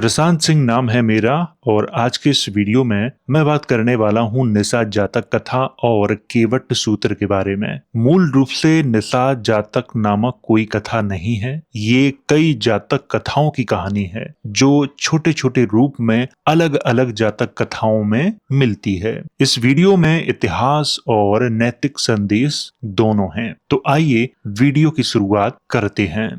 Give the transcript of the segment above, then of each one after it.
प्रशांत सिंह नाम है मेरा और आज के इस वीडियो में मैं बात करने वाला हूं निषाद जातक कथा और केवट सूत्र के बारे में। मूल रूप से निषाद जातक नामक कोई कथा नहीं है, ये कई जातक कथाओं की कहानी है जो छोटे छोटे रूप में अलग अलग जातक कथाओं में मिलती है। इस वीडियो में इतिहास और नैतिक संदेश दोनों हैं। तो आइए वीडियो की शुरुआत करते हैं।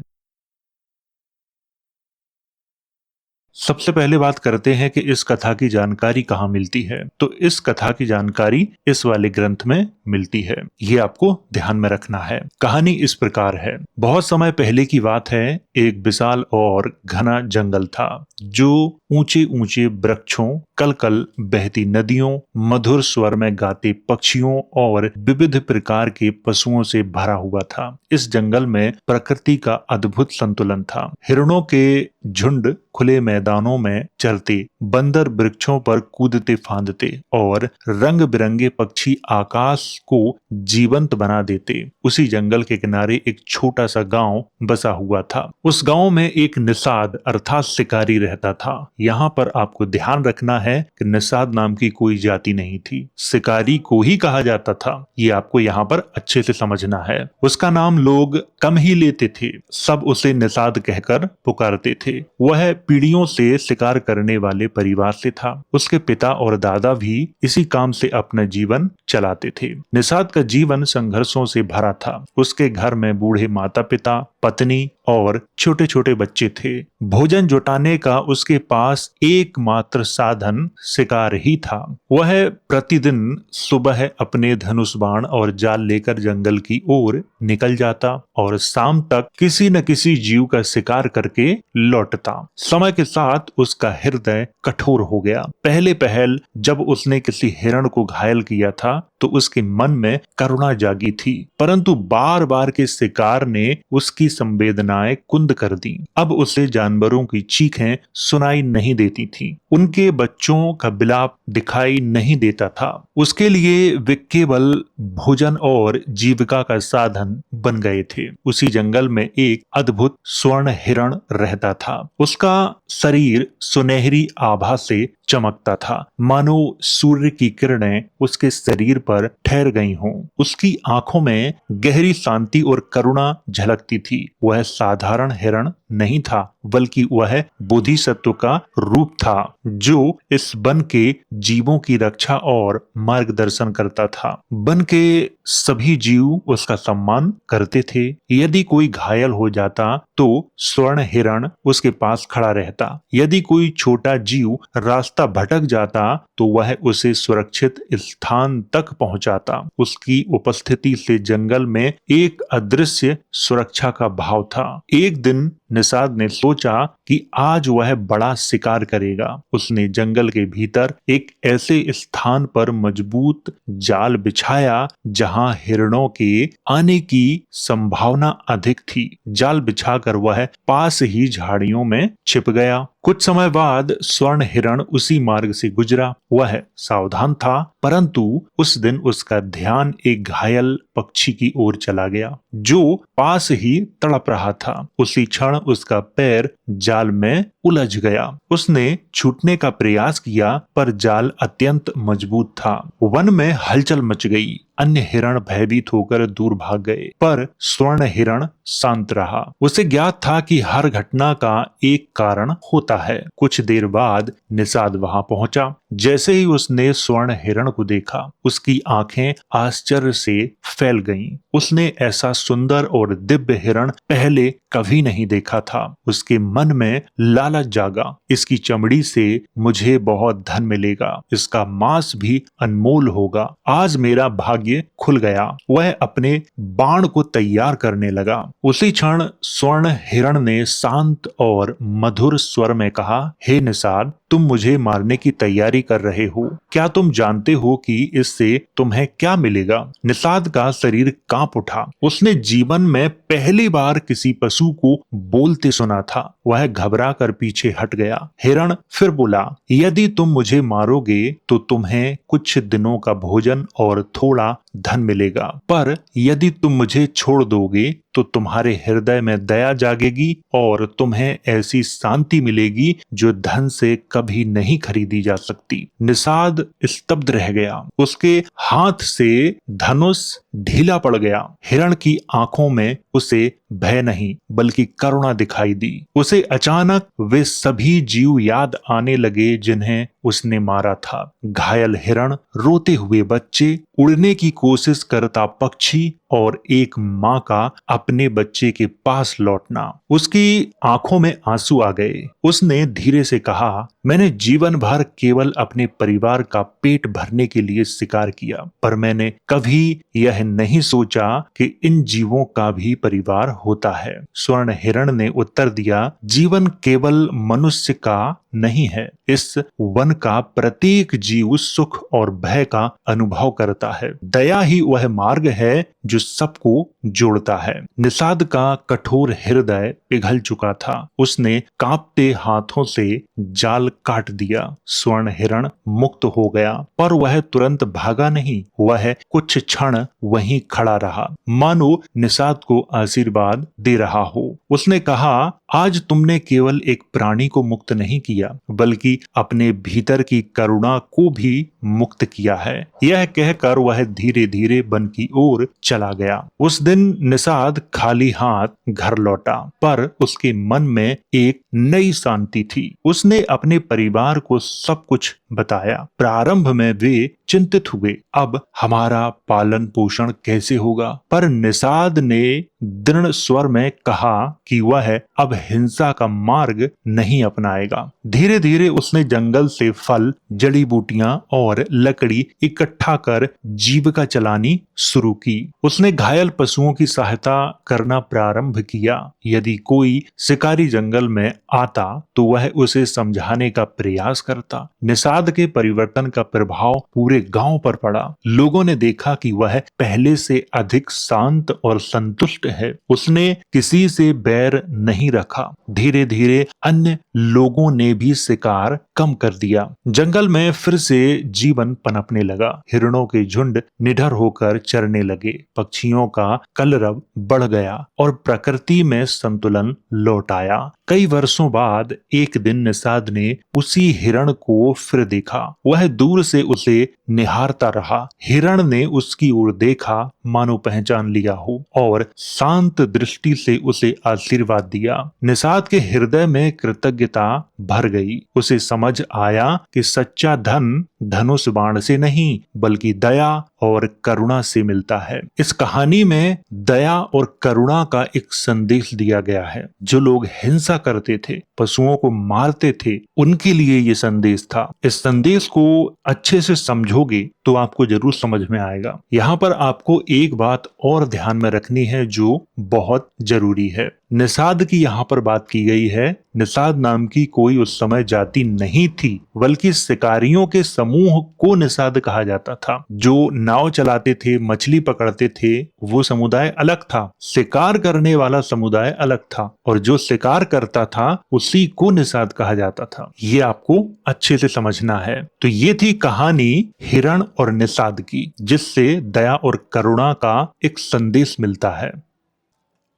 सबसे पहले बात करते हैं कि इस कथा की जानकारी कहाँ मिलती है। तो इस कथा की जानकारी इस वाले ग्रंथ में मिलती है, ये आपको ध्यान में रखना है। कहानी इस प्रकार है। बहुत समय पहले की बात है, एक विशाल और घना जंगल था जो ऊंचे ऊंचे वृक्षों, कलकल बहती नदियों, मधुर स्वर में गाते पक्षियों और विविध प्रकार के पशुओं से भरा हुआ था। इस जंगल में प्रकृति का अद्भुत संतुलन था। हिरणों के झुंड खुले मैदानों में चरते, बंदर वृक्षों पर कूदते फांदते और रंग बिरंगे पक्षी आकाश को जीवंत बना देते। उसी जंगल के किनारे एक छोटा सा गांव बसा हुआ था। उस गांव में एक निषाद अर्थात शिकारी रहता था। यहाँ पर आपको ध्यान रखना है कि निषाद नाम की कोई जाति नहीं थी, शिकारी को ही कहा जाता था। ये आपको यहाँ पर अच्छे से समझना है। उसका नाम लोग कम ही लेते थे, सब उसे निषाद कहकर पुकारते थे। वह पीढ़ियों से शिकार करने वाले परिवार से था। उसके पिता और दादा भी इसी काम से अपना जीवन चलाते थे। निषाद का जीवन संघर्षों से भरा था। उसके घर में बूढ़े माता पिता, पत्नी और छोटे छोटे बच्चे थे। भोजन जुटाने का उसके पास एकमात्र साधन शिकार ही था। वह प्रतिदिन सुबह अपने धनुष बाण और जाल लेकर जंगल की ओर निकल जाता और शाम तक किसी न किसी जीव का शिकार करके लौटता। समय के साथ उसका हृदय कठोर हो गया। पहले पहल जब उसने किसी हिरण को घायल किया था तो उसके मन में करुणा जागी थी, परंतु बार बार के शिकार ने उसकी संवेदनाएं कुंद कर दी। अब उसे जानवरों की चीखें सुनाई नहीं देती थी, उनके बच्चों का विलाप दिखाई नहीं देता था। उसके लिए वे केवल भोजन और जीविका का साधन बन गए थे। उसी जंगल में एक अद्भुत स्वर्ण हिरण रहता था। उसका शरीर सुनहरी आभा से चमकता था, मानो सूर्य की किरणें उसके शरीर पर ठहर गई हों। उसकी आंखों में गहरी शांति और करुणा झलकती थी। वह साधारण हिरण नहीं था, बल्कि वह बोधिसत्व का रूप था जो इस वन के जीवों की रक्षा और मार्गदर्शन करता था। वन के सभी जीव उसका सम्मान करते थे। यदि कोई घायल हो जाता तो स्वर्ण हिरण उसके पास खड़ा रहता। यदि कोई छोटा जीव रास्ता भटक जाता तो वह उसे सुरक्षित स्थान तक पहुंचाता। उसकी उपस्थिति से जंगल में एक अदृश्य सुरक्षा का भाव था। एक दिन निषाद ने सोचा कि आज वह बड़ा शिकार करेगा। उसने जंगल के भीतर एक ऐसे स्थान पर मजबूत जाल बिछाया जहां हिरणों के आने की संभावना अधिक थी। जाल बिछाकर वह पास ही झाड़ियों में छिप गया। कुछ समय बाद स्वर्ण हिरण उसी मार्ग से गुजरा। वह सावधान था, परंतु उस दिन उसका ध्यान एक घायल पक्षी की ओर चला गया जो पास ही तड़प रहा था। उसी क्षण उसका पैर जाल में उलझ गया। उसने छूटने का प्रयास किया, पर जाल अत्यंत मजबूत था। वन में हलचल मच गई। अन्य हिरण भयभीत होकर दूर भाग गए, पर स्वर्ण हिरण शांत रहा। उसे ज्ञात था कि हर घटना का एक कारण होता है। कुछ देर बाद निषाद वहां पहुंचा। जैसे ही उसने स्वर्ण हिरण को देखा, उसकी आंखें आश्चर्य से फैल गईं। उसने ऐसा सुंदर और दिव्य हिरण पहले कभी नहीं देखा था। उसके मन में लालच जागा। इसकी चमड़ी से मुझे बहुत धन मिलेगा, इसका मांस भी अनमोल होगा। आज मेरा भाग्य खुल गया। वह अपने बाण को तैयार करने लगा। उसी क्षण स्वर्ण हिरण ने शांत और मधुर स्वर में कहा, हे निषाद, तुम मुझे मारने की तैयारी कर रहे हो। क्या तुम जानते हो कि इससे तुम्हें क्या मिलेगा? निषाद का शरीर कांप उठा। उसने जीवन में पहली बार किसी पशु को बोलते सुना था। वह घबरा कर पीछे हट गया। हिरण फिर बोला, यदि तुम मुझे मारोगे तो तुम्हें कुछ दिनों का भोजन और थोड़ा धन मिलेगा, पर यदि तुम मुझे छोड़ दोगे तो तुम्हारे हृदय में दया जागेगी और तुम्हें ऐसी शांति मिलेगी जो धन से कभी नहीं खरीदी जा सकती। निषाद स्तब्ध रह गया। उसके हाथ से धनुष ढीला पड़ गया। हिरण की आंखों में उसे भय नहीं बल्कि करुणा दिखाई दी। उसे अचानक वे सभी जीव याद आने लगे जिन्हें उसने मारा था। घायल हिरण, रोते हुए बच्चे, उड़ने की कोशिश करता पक्षी और एक माँ का अपने बच्चे के पास लौटना। उसकी आंखों में आंसू आ गए। उसने धीरे से कहा, मैंने जीवन भर केवल अपने परिवार का पेट भरने के लिए शिकार किया, पर मैंने कभी यह नहीं सोचा कि इन जीवों का भी परिवार होता है। स्वर्ण हिरण ने उत्तर दिया, जीवन केवल मनुष्य का नहीं है। इस वन का प्रत्येक जीव सुख और भय का अनुभव करता है। दया ही वह मार्ग है जो सबको जोड़ता है। निषाद का कठोर हृदय पिघल चुका था। उसने कांपते हाथों से जाल काट दिया। स्वर्ण हिरण मुक्त हो गया, पर वह तुरंत भागा नहीं। वह कुछ क्षण वहीं खड़ा रहा, मानो निषाद को आशीर्वाद दे रहा हो। उसने कहा, आज तुमने केवल एक प्राणी को मुक्त नहीं किया, बल्कि अपने भीतर की करुणा को भी मुक्त किया है। यह कहकर वह धीरे धीरे वन की ओर चला गया। उस दिन निषाद खाली हाथ घर लौटा, पर उसके मन में एक नई शांति थी। उसने अपने परिवार को सब कुछ बताया। प्रारंभ में वे चिंतित हुए, अब हमारा पालन पोषण कैसे होगा? पर निषाद ने दृढ़ स्वर में कहा कि वह अब हिंसा का मार्ग नहीं अपनाएगा। धीरे धीरे उसने जंगल से फल, जड़ी बूटियां और लकड़ी इकट्ठा कर जीविका चलानी शुरू की। उसने घायल पशुओं की सहायता करना प्रारंभ किया। यदि कोई शिकारी जंगल में आता तो वह उसे समझाने का प्रयास करता। निषाद के परिवर्तन का प्रभाव पूरे गांव पर पड़ा। लोगों ने देखा कि वह पहले से अधिक शांत और संतुष्ट है। उसने किसी से बैर नहीं रखा। धीरे धीरे अन्य लोगों ने भी शिकार कम कर दिया। जंगल में फिर से जीवन पनपने लगा। हिरणों के झुंड निडर होकर चरने लगे। पक्षियों का कलरव बढ़ गया और प्रकृति में संतुलन लौट आया। कई वर्षों बाद एक दिन निषाद ने उसी हिरण को फिर देखा। वह दूर से उसे निहारता रहा। हिरण ने उसकी ओर देखा, मानो पहचान लिया हो, और शांत दृष्टि से उसे आशीर्वाद दिया। निषाद के हृदय में कृतज्ञता भर गई। उसे समझ आया कि सच्चा धन धनुष बाण से नहीं बल्कि दया और करुणा से मिलता है। इस कहानी में दया और करुणा का एक संदेश दिया गया है। जो लोग हिंसा करते थे, पशुओं को मारते थे, उनके लिए ये संदेश था। इस संदेश को अच्छे से समझोगे तो आपको जरूर समझ में आएगा। यहाँ पर आपको एक बात और ध्यान में रखनी है जो बहुत जरूरी है। निषाद की यहाँ पर बात की गई है। निषाद नाम की कोई उस समय जाति नहीं थी, बल्कि शिकारियों के समूह को निषाद कहा जाता था। जो नाव चलाते थे, मछली पकड़ते थे, वो समुदाय अलग था। शिकार करने वाला समुदाय अलग था, और जो शिकार करता था उसी को निषाद कहा जाता था। ये आपको अच्छे से समझना है। तो ये थी कहानी हिरण और निषाद की, जिससे दया और करुणा का एक संदेश मिलता है।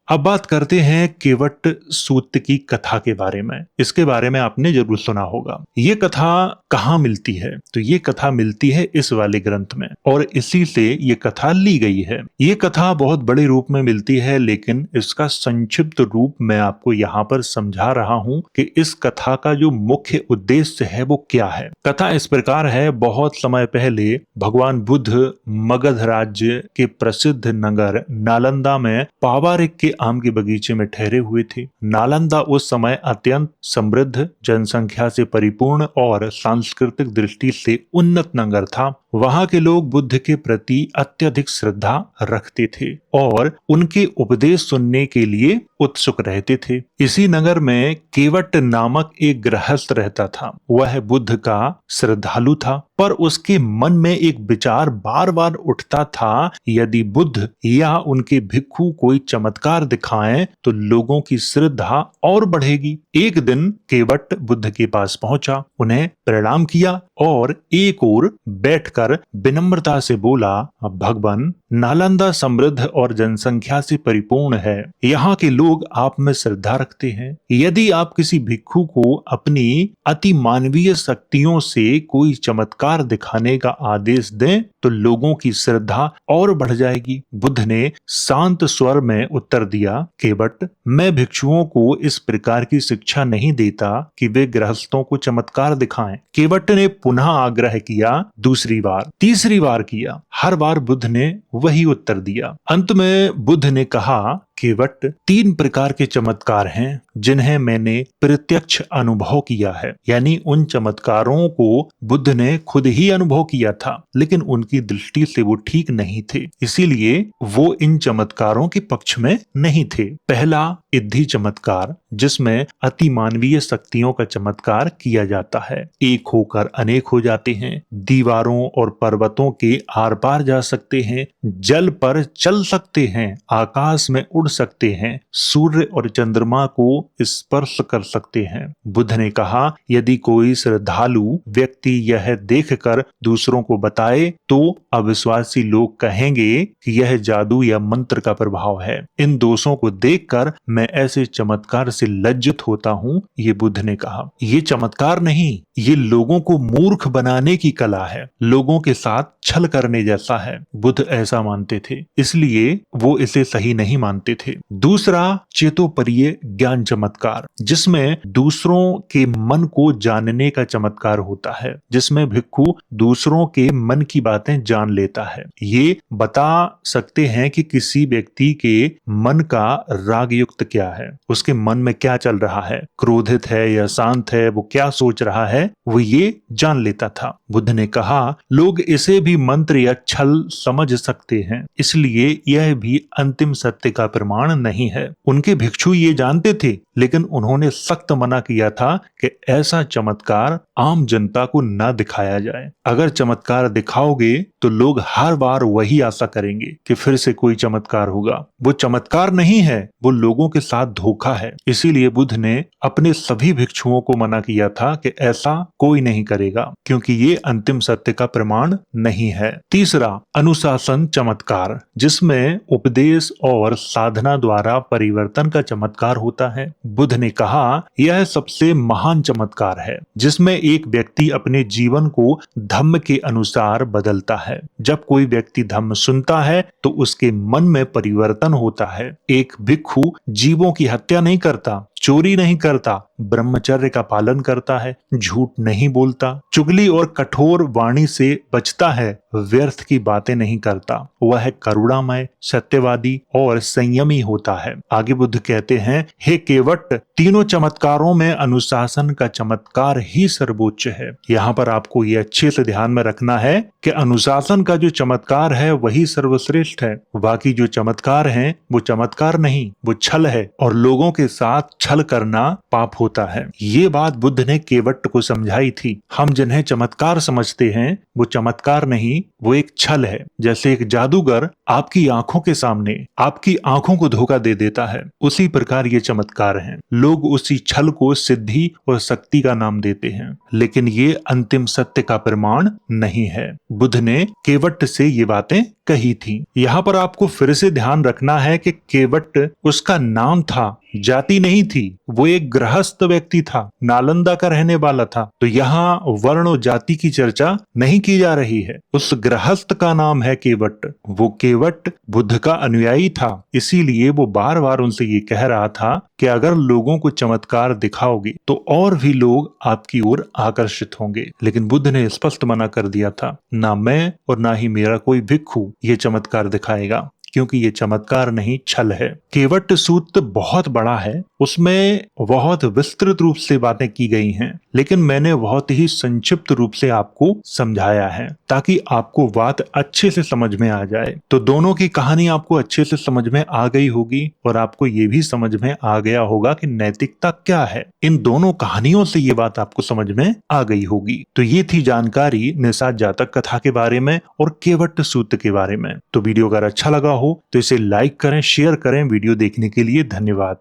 अब बात करते हैं केवट सूत की कथा के बारे में। इसके बारे में आपने जरूर सुना होगा। ये कथा कहाँ मिलती है? तो ये कथा मिलती है इस वाले ग्रंथ में, और इसी से ये कथा ली गई है। ये कथा बहुत बड़े रूप में मिलती है, लेकिन इसका संक्षिप्त रूप मैं आपको यहाँ पर समझा रहा हूँ कि इस कथा का जो मुख्य उद्देश्य है वो क्या है। कथा इस प्रकार है। बहुत समय पहले भगवान बुद्ध मगध राज्य के प्रसिद्ध नगर नालंदा में पावारिक के आम के बगीचे में ठहरे हुए थे। नालंदा उस समय अत्यंत समृद्ध, जनसंख्या से परिपूर्ण और सांस्कृतिक दृष्टि से उन्नत नगर था। वहां के लोग बुद्ध के प्रति अत्यधिक श्रद्धा रखते थे और उनके उपदेश सुनने के लिए उत्सुक रहते थे। इसी नगर में केवट नामक एक गृहस्थ रहता था। वह बुद्ध का श्रद्धालु था पर उसके मन में एक विचार बार बार उठता था, यदि बुद्ध या उनके भिक्षु कोई चमत्कार दिखाएं तो लोगों की श्रद्धा और बढ़ेगी। एक दिन केवट बुद्ध के पास पहुंचा, उन्हें प्रणाम किया और एक ओर बैठकर विनम्रता से बोला, भगवान, नालंदा समृद्ध और जनसंख्या से परिपूर्ण है। यहाँ के लोग आप में श्रद्धा रखते हैं। यदि आप किसी भिक्षु को अपनी अति मानवीय शक्तियों से कोई चमत्कार दिखाने का आदेश दें तो लोगों की श्रद्धा और बढ़ जाएगी। बुद्ध ने शांत स्वर में उत्तर दिया, केवट, मैं भिक्षुओं को इस प्रकार की शिक्षा नहीं देता कि वे गृहस्थों को चमत्कार दिखाएं। केवट ने पुनः आग्रह किया, दूसरी बार, तीसरी बार किया। हर बार बुद्ध ने वही उत्तर दिया। अंत में बुद्ध ने कहा, केवट, 3 प्रकार के चमत्कार हैं जिन्हें मैंने प्रत्यक्ष अनुभव किया है। यानी उन चमत्कारों को बुद्ध ने खुद ही अनुभव किया था, लेकिन उनकी दृष्टि से वो ठीक नहीं थे, इसीलिए वो इन चमत्कारों के पक्ष में नहीं थे। पहला इद्धि चमत्कार, जिसमें अति मानवीय शक्तियों का चमत्कार किया जाता है। एक होकर अनेक हो जाते हैं, दीवारों और पर्वतों के आर पार जा सकते हैं, जल पर चल सकते हैं, आकाश में उड़ सकते हैं, सूर्य और चंद्रमा को स्पर्श कर सकते हैं। बुद्ध ने कहा, यदि कोई श्रद्धालु व्यक्ति यह देखकर दूसरों को बताए तो अविश्वासी लोग कहेंगे कि यह जादू या मंत्र का प्रभाव है। इन दोषों को देखकर मैं ऐसे चमत्कार से लज्जित होता हूँ, ये बुद्ध ने कहा। ये चमत्कार नहीं, ये लोगों को मूर्ख बनाने की कला है, लोगों के साथ छल करने जैसा है। बुद्ध ऐसा मानते थे, इसलिए वो इसे सही नहीं मानते थे। दूसरा चेतोपरीय ज्ञान चमत्कार, जिसमें दूसरों के मन को जानने का चमत्कार होता है, जिसमें भिक्षु दूसरों के मन की बातें जान लेता है। ये बता सकते हैं कि किसी व्यक्ति के मन का राग युक्त क्या है, उसके मन में क्या चल रहा है, क्रोधित है या शांत है, वो क्या सोच रहा है, वो ये जान लेता था। बुद्ध ने कहा, लोग इसे भी मंत्र या छल समझ सकते हैं, इसलिए यह भी अंतिम सत्य का प्रमाण नहीं है। उनके भिक्षु ये जानते थे, लेकिन उन्होंने सख्त मना किया था कि ऐसा चमत्कार आम जनता को न दिखाया जाए। अगर चमत्कार दिखाओगे तो लोग हर बार वही आशा करेंगे कि फिर से कोई चमत्कार होगा। वो चमत्कार नहीं है, वो लोगों के साथ धोखा है। इसीलिए बुद्ध ने अपने सभी भिक्षुओं को मना किया था कि ऐसा कोई नहीं करेगा, क्योंकि ये अंतिम सत्य का प्रमाण नहीं है। तीसरा अनुशासन चमत्कार, जिसमें उपदेश और साधना द्वारा परिवर्तन का चमत्कार होता है। बुद्ध ने कहा, यह सबसे महान चमत्कार है, जिसमें एक व्यक्ति अपने जीवन को धम्म के अनुसार बदलता है। जब कोई व्यक्ति धम्म सुनता है तो उसके मन में परिवर्तन होता है। एक भिक्षु जीवों की हत्या नहीं करता, चोरी नहीं करता, ब्रह्मचर्य का पालन करता है, झूठ नहीं बोलता, चुगली और कठोर वाणी से बचता है, व्यर्थ की बातें नहीं करता। वह करुणामय, सत्यवादी और संयमी होता है। आगे बुद्ध कहते हैं, हे केवट, तीनों चमत्कारों में अनुशासन का चमत्कार ही सर्वोच्च है। यहाँ पर आपको ये अच्छे से ध्यान में रखना है कि अनुशासन का जो चमत्कार है वही सर्वश्रेष्ठ है। बाकी जो चमत्कार हैं वो चमत्कार नहीं, वो छल है, और लोगों के साथ छल करना पाप होता है। ये बात बुद्ध ने केवट को समझाई थी। हम जिन्हें चमत्कार समझते हैं वो चमत्कार नहीं, वो एक छल है। जैसे एक जादूगर आपकी आंखों के सामने आपकी आंखों को धोखा दे देता है, उसी प्रकार ये चमत्कार हैं। लोग उसी छल को सिद्धि और शक्ति का नाम देते हैं, लेकिन ये अंतिम सत्य का प्रमाण नहीं है। बुद्ध ने केवट से ये बातें कही थी। यहाँ पर आपको फिर से ध्यान रखना है कि केवट उसका नाम था, जाति नहीं थी। वो एक गृहस्थ व्यक्ति था, नालंदा का रहने वाला था। तो यहाँ वर्ण और जाति की चर्चा नहीं की जा रही है। उस गृहस्थ का नाम है केवट। वो केवट बुद्ध का अनुयायी था, इसीलिए वो बार बार उनसे ये कह रहा था कि अगर लोगों को चमत्कार दिखाओगे तो और भी लोग आपकी ओर आकर्षित होंगे। लेकिन बुद्ध ने स्पष्ट मना कर दिया था, ना मैं और ना ही मेरा कोई भिक्षु ये चमत्कार दिखाएगा, क्योंकि ये चमत्कार नहीं, छल है। केवट सूत्र बहुत बड़ा है, उसमें बहुत विस्तृत रूप से बातें की गई हैं, लेकिन मैंने बहुत ही संक्षिप्त रूप से आपको समझाया है ताकि आपको बात अच्छे से समझ में आ जाए। तो दोनों की कहानी आपको अच्छे से समझ में आ गई होगी और आपको ये भी समझ में आ गया होगा कि नैतिकता क्या है। इन दोनों कहानियों से ये बात आपको समझ में आ गई होगी। तो ये थी जानकारी निषाद जातक कथा के बारे में और केवट सूत्र के बारे में। तो वीडियो अगर अच्छा लगा हो तो इसे लाइक करें, शेयर करें। वीडियो देखने के लिए धन्यवाद।